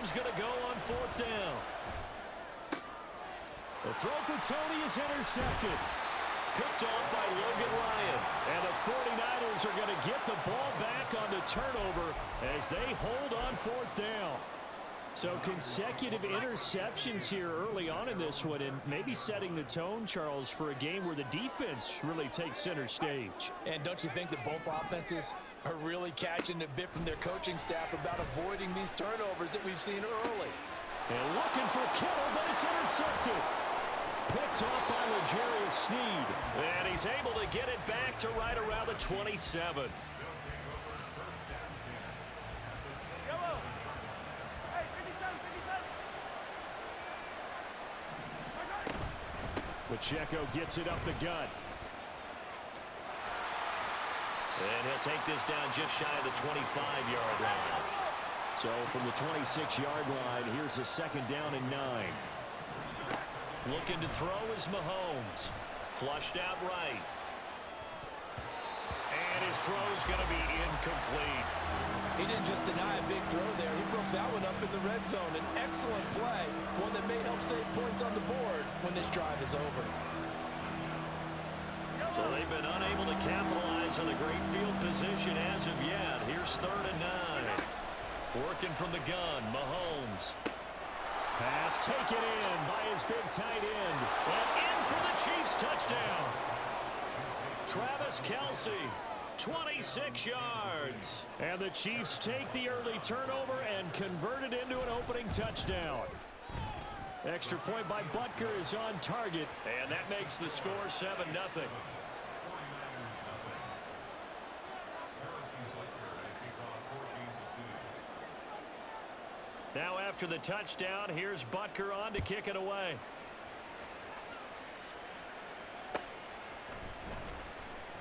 is going to go on 4th down. The throw for Tony is intercepted. Picked off by Logan Ryan. And the 49ers are going to get the ball back on the turnover as they hold on 4th down. So consecutive interceptions here early on in this one, and maybe setting the tone, Charles, for a game where the defense really takes center stage. And don't you think that both offenses are really catching a bit from their coaching staff about avoiding these turnovers that we've seen early? And looking for Kittle, but it's intercepted. Picked off by L'Jarius Sneed. And he's able to get it back to right around the 27. Pacheco gets it up the gut. And he'll take this down just shy of the 25-yard line. So from the 26-yard line, here's a 2nd down and 9. Looking to throw is Mahomes. Flushed out right. And his throw is going to be incomplete. He didn't just deny a big throw there. He broke that one up in the red zone. An excellent play. One that may help save points on the board when this drive is over. So they've been unable to capitalize on the great field position as of yet. Here's 3rd and 9. Working from the gun, Mahomes. Pass taken in by his big tight end. And in for the Chiefs touchdown. Travis Kelce, 26 yards. And the Chiefs take the early turnover and convert it into an opening touchdown. Extra point by Butker is on target. And that makes the score 7-0. Now after the touchdown, here's Butker on to kick it away.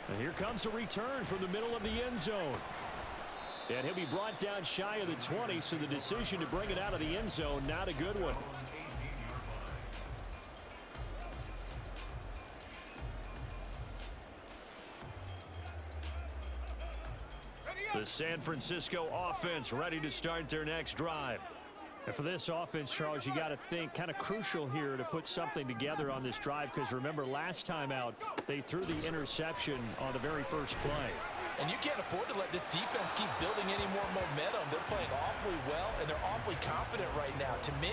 And here comes a return from the middle of the end zone. And he'll be brought down shy of the 20, so the decision to bring it out of the end zone, not a good one. The San Francisco offense ready to start their next drive. And for this offense, Charles, you got to think kind of crucial here to put something together on this drive, because remember last time out they threw the interception on the very first play. And you can't afford to let this defense keep building any more momentum. They're playing awfully well, and they're awfully confident right now. To me,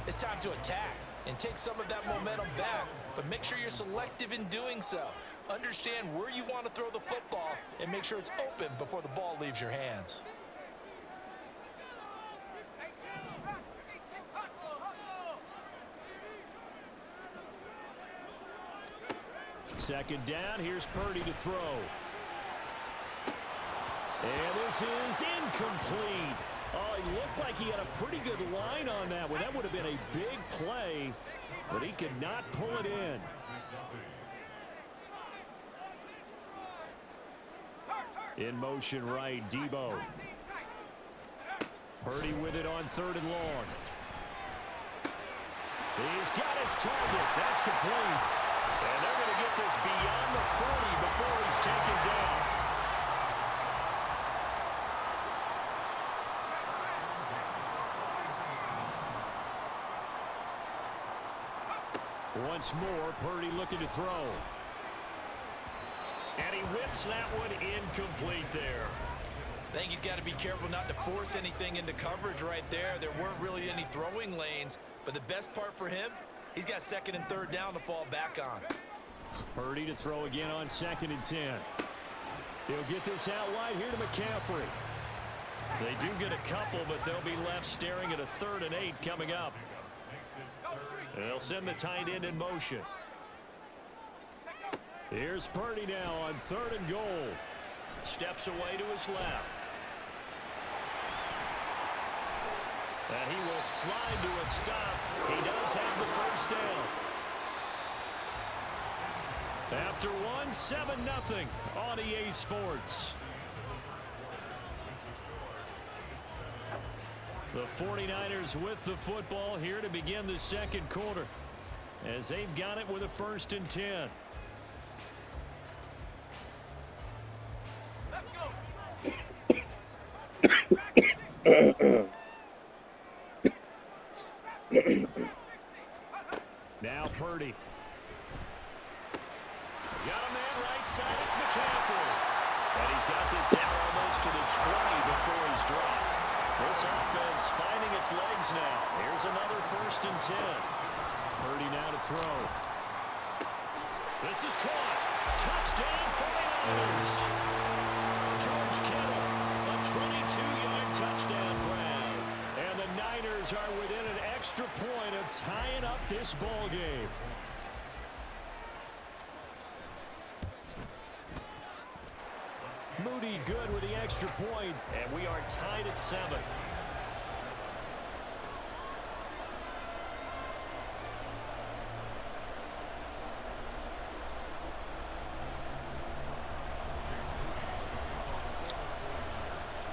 it's time to attack and take some of that momentum back, but make sure you're selective in doing so. Understand where you want to throw the football and make sure it's open before the ball leaves your hands. Second down, here's Purdy to throw. And this is incomplete. Oh, it looked like he had a pretty good line on that one. That would have been a big play, but he could not pull it in. In motion right, Debo. Purdy with it on 3rd and long. He's got his target. That's complete. And they're going to get this beyond the 40 before he's taken down. Once more, Purdy looking to throw. And he whips that one incomplete there. I think he's got to be careful not to force anything into coverage right there. There weren't really any throwing lanes, but the best part for him, he's got 2nd and 3rd down to fall back on. Purdy to throw again on 2nd and 10. He'll get this out wide here to McCaffrey. They do get a couple, but they'll be left staring at a 3rd and 8 coming up. They'll send the tight end in motion. Here's Purdy now on 3rd and goal. Steps away to his left. And he will slide to a stop. He does have the first down. After one, 7-0 on EA Sports. The 49ers with the football here to begin the second quarter, as they've got it with a 1st and 10. This offense finding its legs now. Here's another 1st and 10. Purdy now to throw. This is caught. Touchdown 49ers. George Kittle, a 22-yard touchdown grab. And the Niners are within an extra point of tying up this ball game. Moody good with the extra point, and we are tied at 7.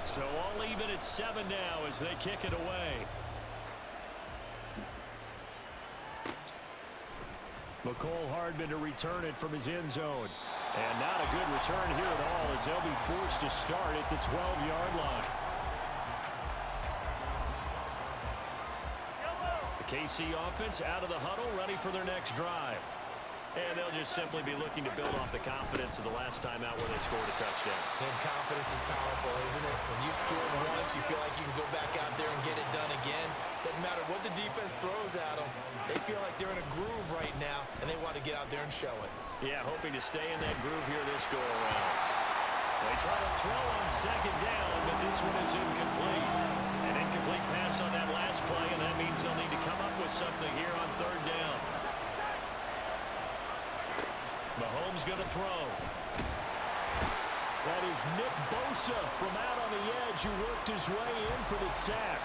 So all even at 7 now as they kick it away. McCole Hardman to return it from his end zone. And not a good return here at all as they'll be forced to start at the 12-yard line. The KC offense out of the huddle, ready for their next drive. And they'll just simply be looking to build off the confidence of the last time out where they scored a touchdown. And confidence is powerful, isn't it? When you score once, you feel like you can go back out there and get it done again. Doesn't matter what the defense throws at them. They feel like they're in a groove right now, and they want to get out there and show it. Yeah, hoping to stay in that groove here this go-around. They try to throw on 2nd down, but this one is incomplete. An incomplete pass on that last play, and that means they'll need to come up with something here on 3rd down. Mahomes going to throw. That is Nick Bosa from out on the edge who worked his way in for the sack.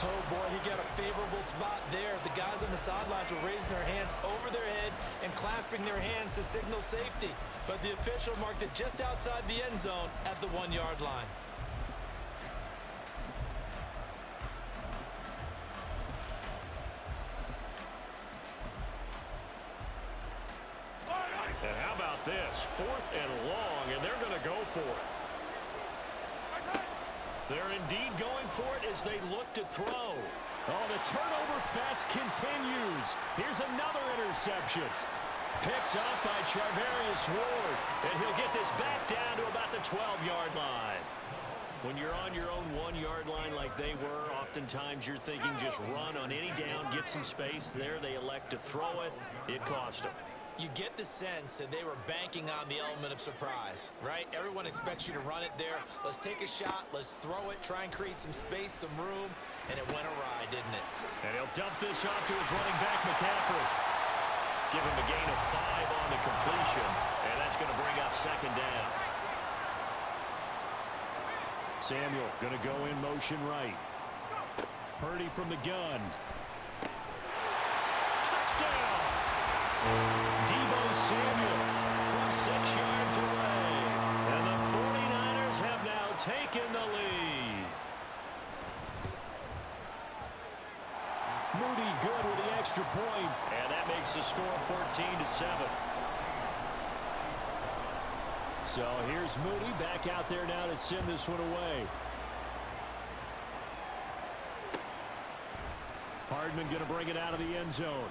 Oh, boy, he got a favorable spot there. The guys on the sidelines were raising their hands over their head and clasping their hands to signal safety. But the official marked it just outside the end zone at the 1-yard line. And how about this? 4th and long, and they're going to go for it. They're indeed going for it as they look to throw. Oh, the turnover fest continues. Here's another interception. Picked up by Charvarius Ward. And he'll get this back down to about the 12-yard line. When you're on your own 1-yard line like they were, oftentimes you're thinking just run on any down, get some space. There they elect to throw it. It cost them. You get the sense that they were banking on the element of surprise, right? Everyone expects you to run it there. Let's take a shot. Let's throw it. Try and create some space, some room. And it went awry, didn't it? And he'll dump this off to his running back, McCaffrey. Give him a gain of 5 on the completion. And that's going to bring up 2nd down. Samuel going to go in motion right. Purdy from the gun. Touchdown! Deebo Samuel from 6 yards away. And the 49ers have now taken the lead. Moody good with the extra point. And that makes the score 14-7. So here's Moody back out there now to send this one away. Hardman going to bring it out of the end zone.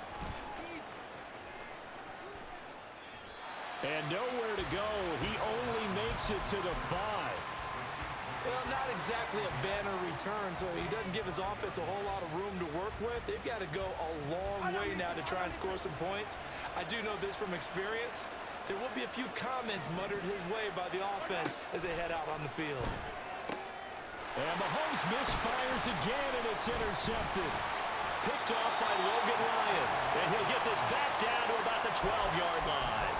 And nowhere to go. He only makes it to the 5. Well, not exactly a banner return, so he doesn't give his offense a whole lot of room to work with. They've got to go a long way now to try and score some points. I do know this from experience. There will be a few comments muttered his way by the offense as they head out on the field. And Mahomes misfires again, and it's intercepted. Picked off by Logan Ryan. And he'll get this back down to about the 12-yard line.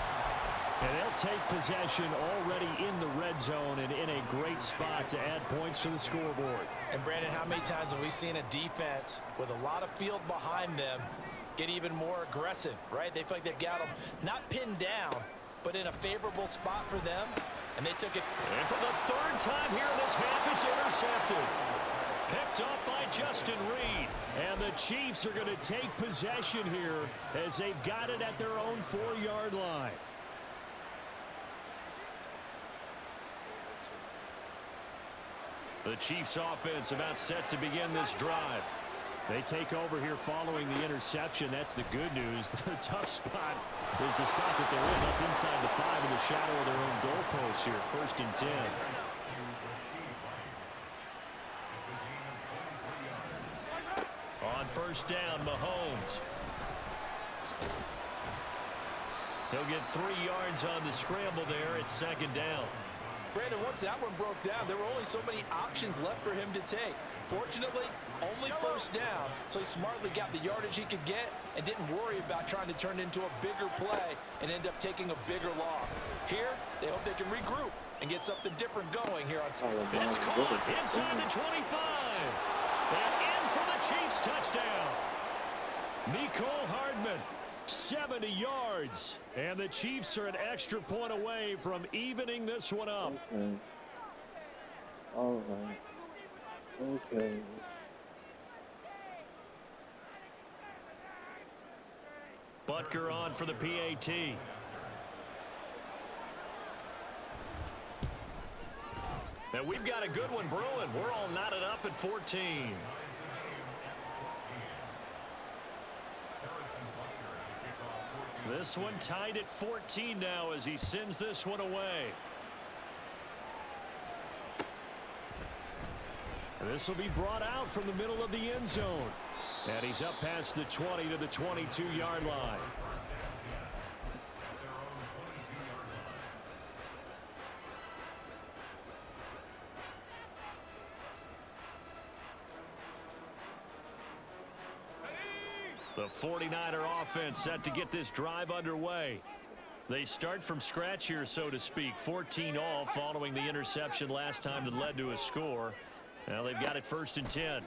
And they'll take possession already in the red zone and in a great spot to add points to the scoreboard. And, Brandon, how many times have we seen a defense with a lot of field behind them get even more aggressive, right? They feel like they've got them not pinned down, but in a favorable spot for them, and they took it. And for the 3rd time here in this half, it's intercepted. Picked up by Justin Reed. And the Chiefs are going to take possession here as they've got it at their own 4-yard line. The Chiefs offense about set to begin this drive. They take over here following the interception. That's the good news. The tough spot is the spot that they're in. That's inside the 5 in the shadow of their own goalpost here. 1st and 10. on first down, Mahomes. He'll get 3 yards on the scramble there at second down. Brandon, once that one broke down, there were only so many options left for him to take. Fortunately, only first down, so he smartly got the yardage he could get and didn't worry about trying to turn it into a bigger play and end up taking a bigger loss. Here, they hope they can regroup and get something different going here on Sunday. It's caught inside the 25. And in for the Chiefs touchdown. Mecole Hardman, 70 yards. And the Chiefs are an extra point away from evening this one up. Okay. All right. Okay. Butker on for the PAT. Now we've got a good one brewing. We're all knotted up at 14. This one tied at 14 now as he sends this one away. This will be brought out from the middle of the end zone. And he's up past the 20 to the 22-yard line. The 49er offense set to get this drive underway. They start from scratch here, so to speak. 14 all following the interception last time that led to a score. Now they've got it 1st and 10.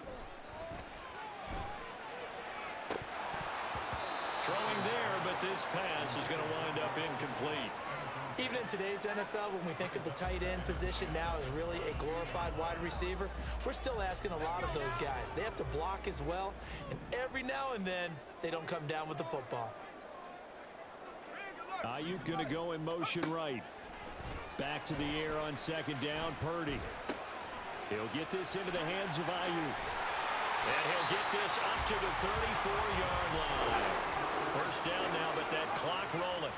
Throwing there, but this pass is going to wind up incomplete. Even in today's NFL, when we think of the tight end position now as really a glorified wide receiver, we're still asking a lot of those guys. They have to block as well, and every now and then, they don't come down with the football. Ayuk going to go in motion right. Back to the air on second down, Purdy. He'll get this into the hands of Ayuk. And he'll get this up to the 34-yard line. First down now, but that clock rolling.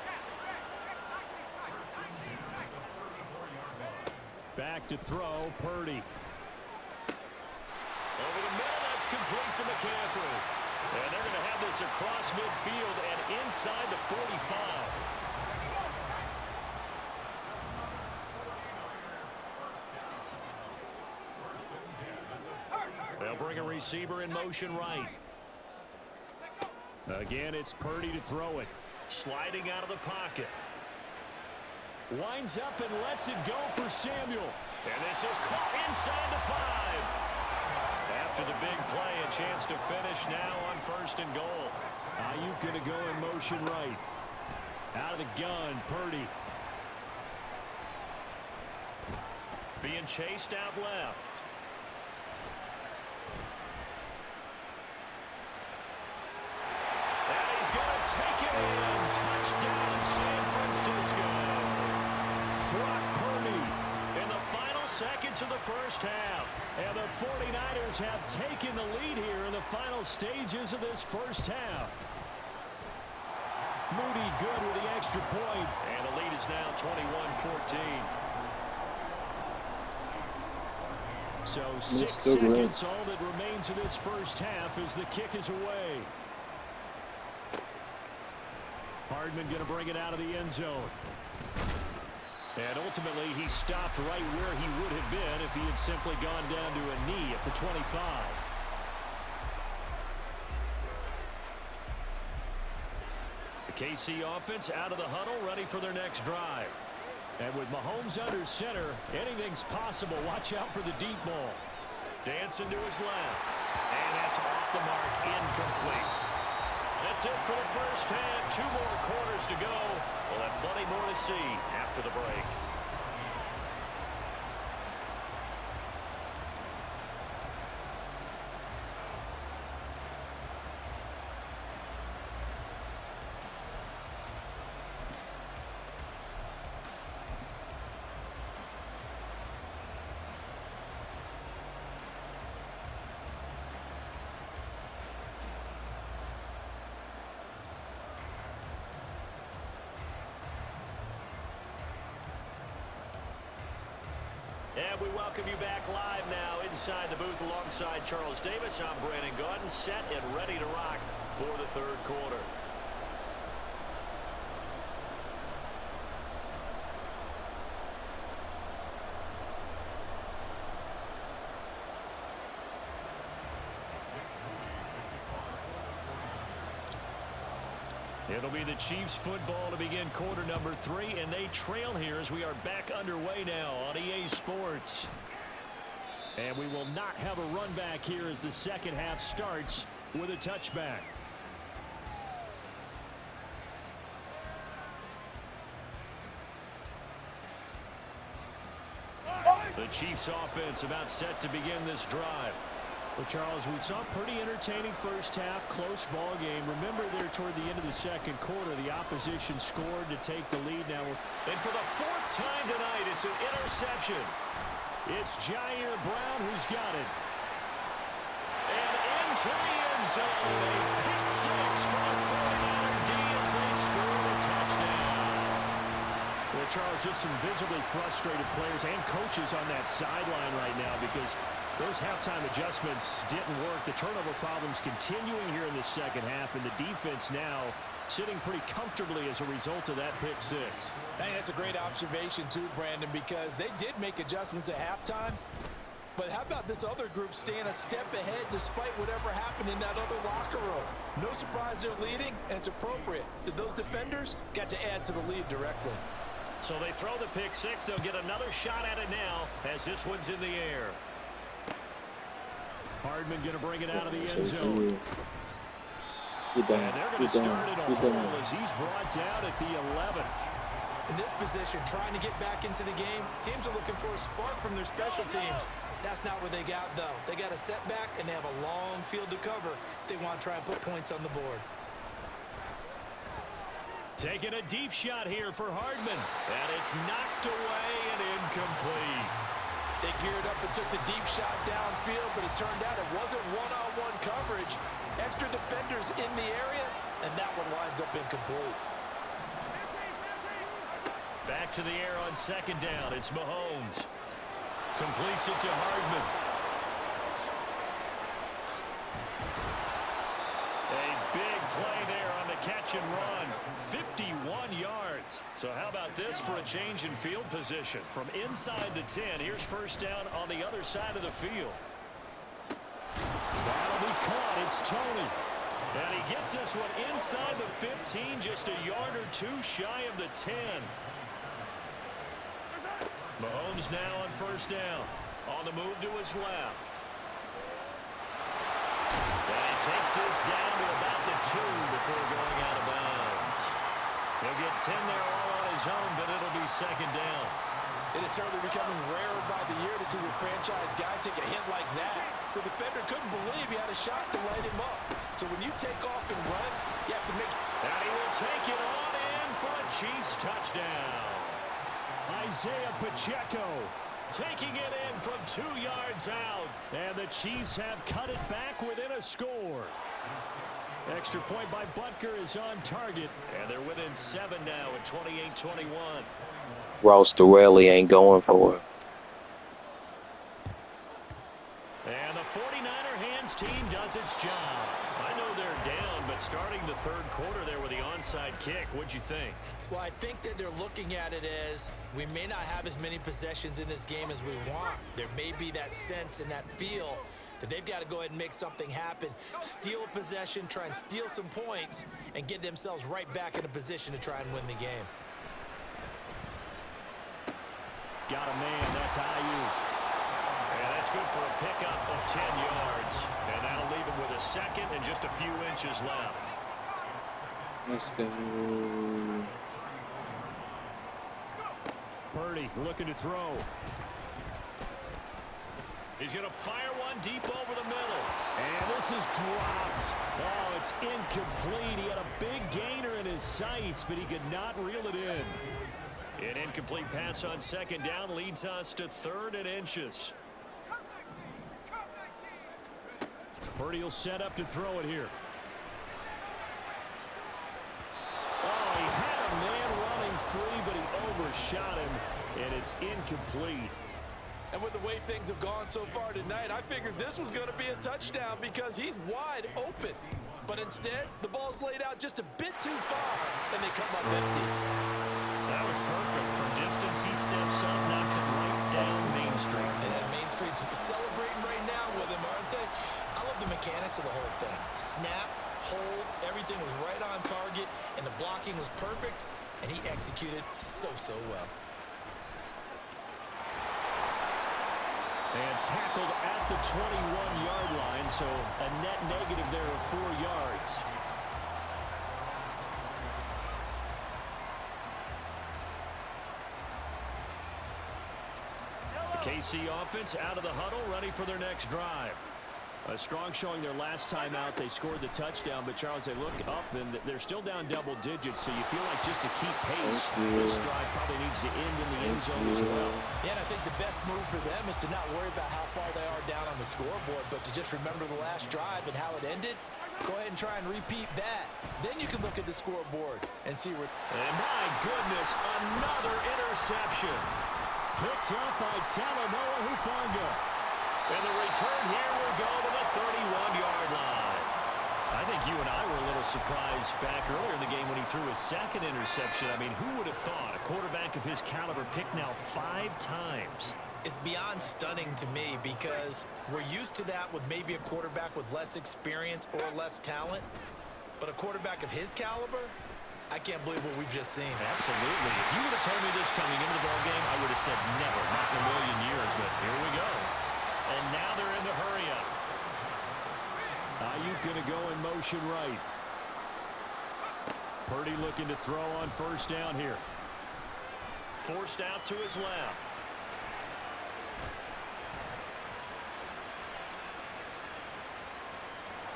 Back to throw, Purdy. Over the middle, that's complete to McCaffrey. And they're going to have this across midfield and inside the 45. They'll bring a receiver in motion right. Again, it's Purdy to throw it. Sliding out of the pocket. Winds up and lets it go for Samuel. And this is caught inside the 5. After the big play, a chance to finish now on 1st and goal. Ayuk going to go in motion right. Out of the gun, Purdy. Being chased out left. And he's going to take it in. Touchdown, San Francisco. Brock Purdy in the final seconds of the first half. And the 49ers have taken the lead here in the final stages of this first half. Moody good with the extra point. And the lead is now 21-14. So 6 seconds, all that remains of this first half as the kick is away. Hardman going to bring it out of the end zone. And ultimately, he stopped right where he would have been if he had simply gone down to a knee at the 25. The KC offense out of the huddle, ready for their next drive. And with Mahomes under center, anything's possible. Watch out for the deep ball. Dancing to his left. And that's off the mark, incomplete. That's it for the first half. 2 more quarters to go. We'll have plenty more to see after the break. And we welcome you back live now inside the booth alongside Charles Davis. I'm Brandon Gaudin, set and ready to rock for the third quarter. It'll be the Chiefs football to begin quarter number 3, and they trail here as we are back underway now on EA Sports. And we will not have a run back here as the second half starts with a touchback. The Chiefs offense about set to begin this drive. Well, Charles, we saw a pretty entertaining first half, close ball game. Remember there toward the end of the second quarter, the opposition scored to take the lead now. And for the fourth time tonight, it's an interception. It's Jair Brown who's got it. And into the end zone, a pick six for the 49er D as they score a touchdown. Well, Charles, just some visibly frustrated players and coaches on that sideline right now because those halftime adjustments didn't work. The turnover problems continuing here in the second half, and the defense now sitting pretty comfortably as a result of that pick six. Hey, that's a great observation too, Brandon, because they did make adjustments at halftime. But how about this other group staying a step ahead despite whatever happened in that other locker room? No surprise they're leading, and it's appropriate that those defenders got to add to the lead directly. So they throw the pick six. They'll get another shot at it now as this one's in the air. Hardman going to bring it out of the end zone. And they're going to start in a hole as he's brought down at the 11. In this position, trying to get back into the game, teams are looking for a spark from their special teams. That's not what they got, though. They got a setback, and they have a long field to cover if they want to try and put points on the board. Taking a deep shot here for Hardman. And it's knocked away and incomplete. They geared up and took the deep shot downfield, but it turned out it wasn't one-on-one coverage. Extra defenders in the area, and that one winds up incomplete. Back to the air on second down. It's Mahomes. Completes it to Hardman. A big play there on the catch and run. 51 yards. So how about this for a change in field position? From inside the 10, here's first down on the other side of the field. That'll be caught. It's Tony. And he gets this one inside the 15, just a yard or two shy of the 10. Mahomes now on first down. On the move to his left. And he takes this down to about the 2 before going out of bounds. He'll get 10 there all on his own, but it'll be second down. It is certainly becoming rarer by the year to see a franchise guy take a hit like that. The defender couldn't believe he had a shot to light him up. So when you take off and run, you have to make... And he will take it on in for a Chiefs touchdown. Isaiah Pacheco taking it in from 2 yards out. And the Chiefs have cut it back within a score. Extra point by Butker is on target. And they're within 7 now at 28-21. Ross Durrelli ain't going for it. And the 49er hands team does its job. I know they're down, but starting the third quarter there with the onside kick, what'd you think? Well, I think that they're looking at it as we may not have as many possessions in this game as we want. There may be that sense and that feel that they've got to go ahead and make something happen, steal a possession, try and steal some points, and get themselves right back in a position to try and win the game. Got a man, that's Ayuk. And that's good for a pickup of 10 yards. And that'll leave him with a second and just a few inches left. Let's go. Purdy looking to throw. He's going to fire one deep over the middle. And this is dropped. Oh, it's incomplete. He had a big gainer in his sights, but he could not reel it in. An incomplete pass on second down leads us to 3rd and inches. Purdy will set up to throw it here. Oh, he had a man running free, but he overshot him, and it's incomplete. And with the way things have gone so far tonight, I figured this was going to be a touchdown because he's wide open. But instead, the ball's laid out just a bit too far, and they come up empty. That was perfect. From distance, he steps up, knocks it right down Main Street. And Main Street's celebrating right now with him, aren't they? I love the mechanics of the whole thing. Snap, hold, everything was right on target, and the blocking was perfect, and he executed so well. And tackled at the 21-yard line, so a net negative there of 4 yards. The KC offense out of the huddle, ready for their next drive. A strong showing their last time out. They scored the touchdown, but Charles, they look up and they're still down double digits, so you feel like just to keep pace, this drive probably needs to end in the end zone as well. Yeah, and I think the best move for them is to not worry about how far they are down on the scoreboard, but to just remember the last drive and how it ended. Go ahead and try and repeat that. Then you can look at the scoreboard and see where... And my goodness, another interception. Picked up by Talanoa Hufanga. And the return here will go to the 31-yard line. I think you and I were a little surprised back earlier in the game when he threw his second interception. I mean, who would have thought a quarterback of his caliber picked now 5 times? It's beyond stunning to me because we're used to that with maybe a quarterback with less experience or less talent. But a quarterback of his caliber, I can't believe what we've just seen. Absolutely. If you would have told me this coming into the ballgame, I would have said never, not in a million years. But here we go. And now they're in the hurry-up. Ayuk going to go in motion right. Purdy looking to throw on first down here. Forced out to his left.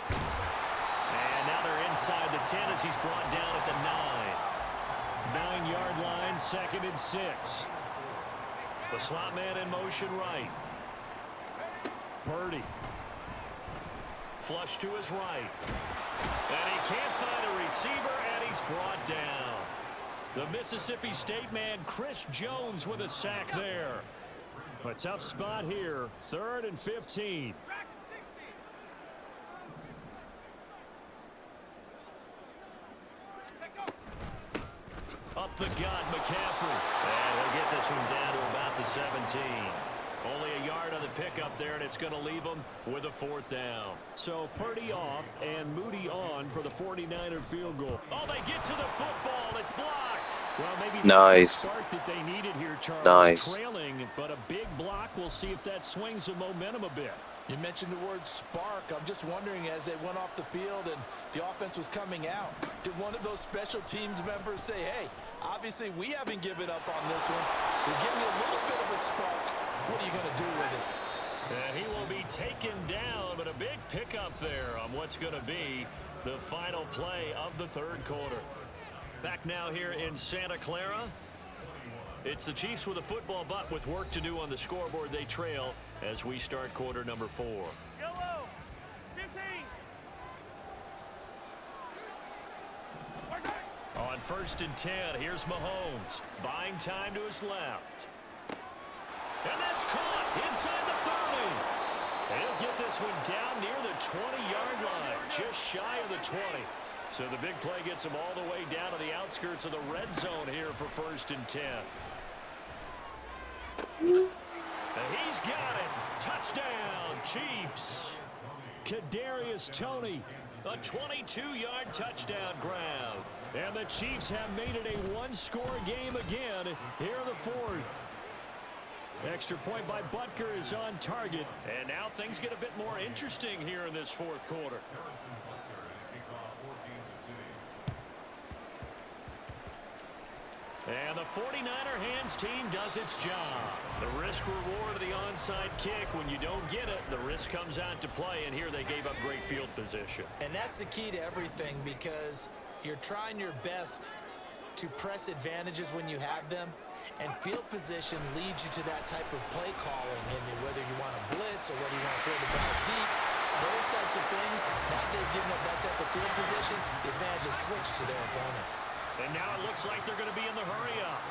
And now they're inside the 10 as he's brought down at the 9. 9-yard line, 2nd and 6. The slot man in motion right. Purdy. Flush to his right. And he can't find a receiver, and he's brought down. The Mississippi State man, Chris Jones, with a sack there. A tough spot here. 3rd and 15. Up the gut, McCaffrey. And he'll get this one down to about the 17. Only a yard on the pickup there, and it's going to leave them with a 4th down. So Purdy off and Moody on for the 49er field goal. Oh, they get to the football. It's blocked. Well, maybe that's the spark that they needed here, Charles. Nice. Trailing, but a big block. We'll see if that swings the momentum a bit. You mentioned the word spark. I'm just wondering, as they went off the field and the offense was coming out, did one of those special teams members say, hey, obviously we haven't given up on this one. We're giving you a little bit of a spark. What are you going to do with it? And he will be taken down, but a big pickup there on what's going to be the final play of the 3rd quarter. Back now here in Santa Clara. It's the Chiefs with a football, but with work to do on the scoreboard, they trail as we start quarter number 4. Yellow, 15. On 1st and 10, here's Mahomes. Buying time to his left. And that's caught inside the 30. And he'll get this one down near the 20-yard line, just shy of the 20. So the big play gets him all the way down to the outskirts of the red zone here for 1st and 10. And he's got it. Touchdown, Chiefs. Kadarius Toney, a 22-yard touchdown grab. And the Chiefs have made it a 1-score game again here in the 4th. Extra point by Butker is on target. And now things get a bit more interesting here in this 4th quarter. And the 49er hands team does its job. The risk-reward of the onside kick. When you don't get it, the risk comes out to play, and here they gave up great field position. And that's the key to everything, because you're trying your best to press advantages when you have them, and field position leads you to that type of play calling, and whether you want to blitz or whether you want to throw the ball deep, those types of things. Now they've given up that type of field position, the advantage is switched to their opponent. And now it looks like they're going to be in the hurry-up.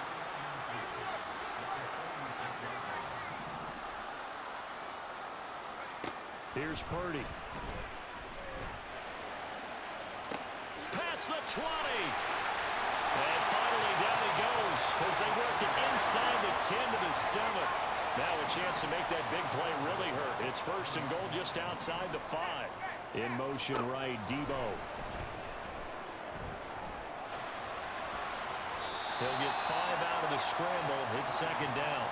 Here's Purdy. Past the 20. And finally down he goes as they work it inside the 10 to the 7. Now a chance to make that big play really hurt. It's first and goal just outside the 5. In motion right, Debo. He'll get 5 out of the scramble. It's second down.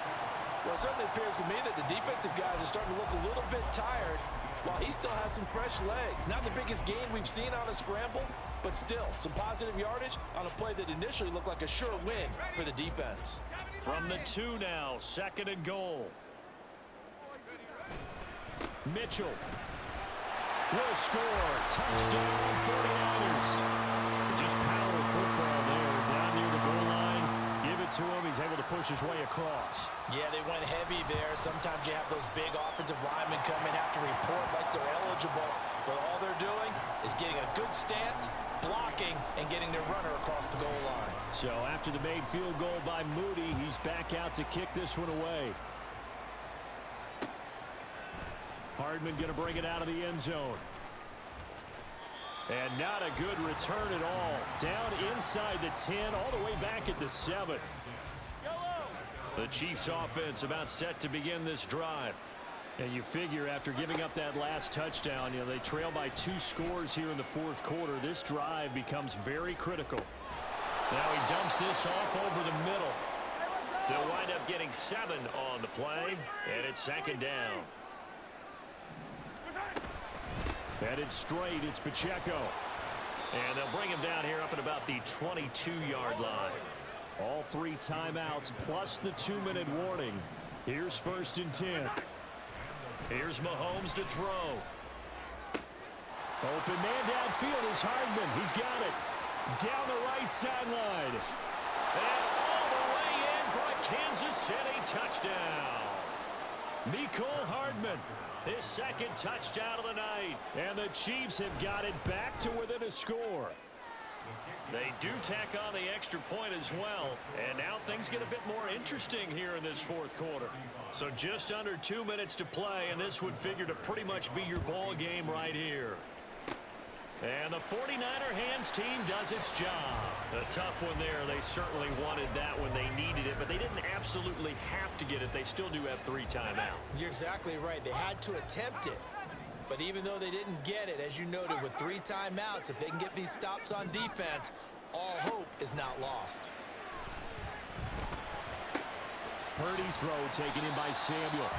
Well, it certainly appears to me that the defensive guys are starting to look a little bit tired while he still has some fresh legs. Not the biggest gain we've seen on a scramble, but still some positive yardage on a play that initially looked like a sure win for the defense. From the 2 now, second and goal. Mitchell will score. Touchdown, 49ers. Just power football there. Down near the goal line. Give it to him. He's able to push his way across. Yeah, they went heavy there. Sometimes you have those big offensive linemen come in, have to report like they're eligible. But all they're doing is getting a good stance, blocking, and getting their runner across the goal line. So after the made field goal by Moody, he's back out to kick this one away. Hardman going to bring it out of the end zone. And not a good return at all. Down inside the 10, all the way back at the 7. The Chiefs offense about set to begin this drive. And you figure after giving up that last touchdown, they trail by 2 scores here in the fourth quarter. This drive becomes very critical. Now he dumps this off over the middle. They'll wind up getting 7 on the play, and it's second down. Headed straight, it's Pacheco. And they'll bring him down here up at about the 22-yard line. All 3 timeouts plus the 2-minute warning. Here's first and 10. Here's Mahomes to throw. Open man downfield is Hardman. He's got it. Down the right sideline. And all the way in for a Kansas City touchdown. Mecole Hardman, his second touchdown of the night. And the Chiefs have got it back to within a score. They do tack on the extra point as well. And now things get a bit more interesting here in this fourth quarter. So just under 2 minutes to play, and this would figure to pretty much be your ball game right here. And the 49er hands team does its job. A tough one there. They certainly wanted that when they needed it, but they didn't absolutely have to get it. They still do have 3 timeouts. You're exactly right. They had to attempt it. But even though they didn't get it, as you noted, with 3 timeouts, if they can get these stops on defense, all hope is not lost. Purdy's throw taken in by Samuel.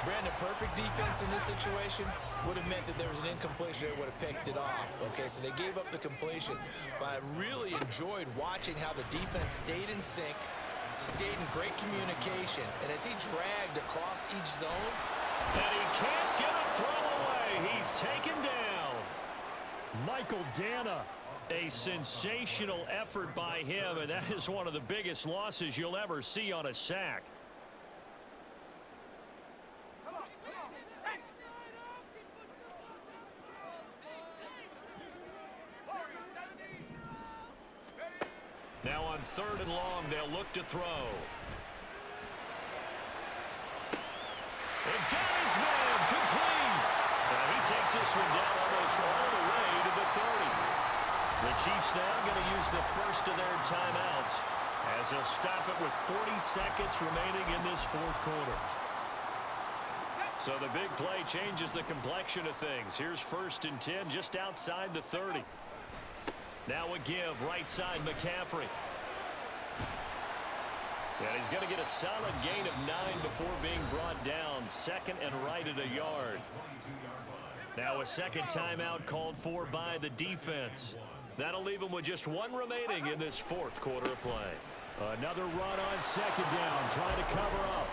Brandon, perfect defense in this situation would have meant that there was an incompletion that would have picked it off. Okay, so they gave up the completion. But I really enjoyed watching how the defense stayed in sync, stayed in great communication. And as he dragged across each zone, and he can't get a throw away. He's taken down. Michael Dana. A sensational effort by him, and that is one of the biggest losses you'll ever see on a sack. Now on 3rd and long, they'll look to throw. And got his man complete. He takes this one down almost all the way to the 30. The Chiefs now going to use the first of their timeouts as they'll stop it with 40 seconds remaining in this fourth quarter. So the big play changes the complexion of things. Here's first and 10 just outside the 30. Now a give right side McCaffrey. And he's going to get a solid gain of 9 before being brought down. Second and right at a yard. Now a second timeout called for by the defense. That'll leave them with just 1 remaining in this fourth quarter of play. Another run on second down, trying to cover up.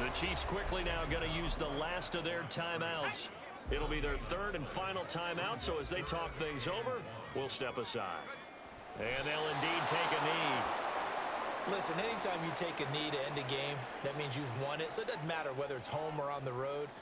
The Chiefs quickly now going to use the last of their timeouts. It'll be their 3rd and final timeout, so as they talk things over, we'll step aside. And they'll indeed take a knee. Listen, anytime you take a knee to end a game, that means you've won it. So it doesn't matter whether it's home or on the road.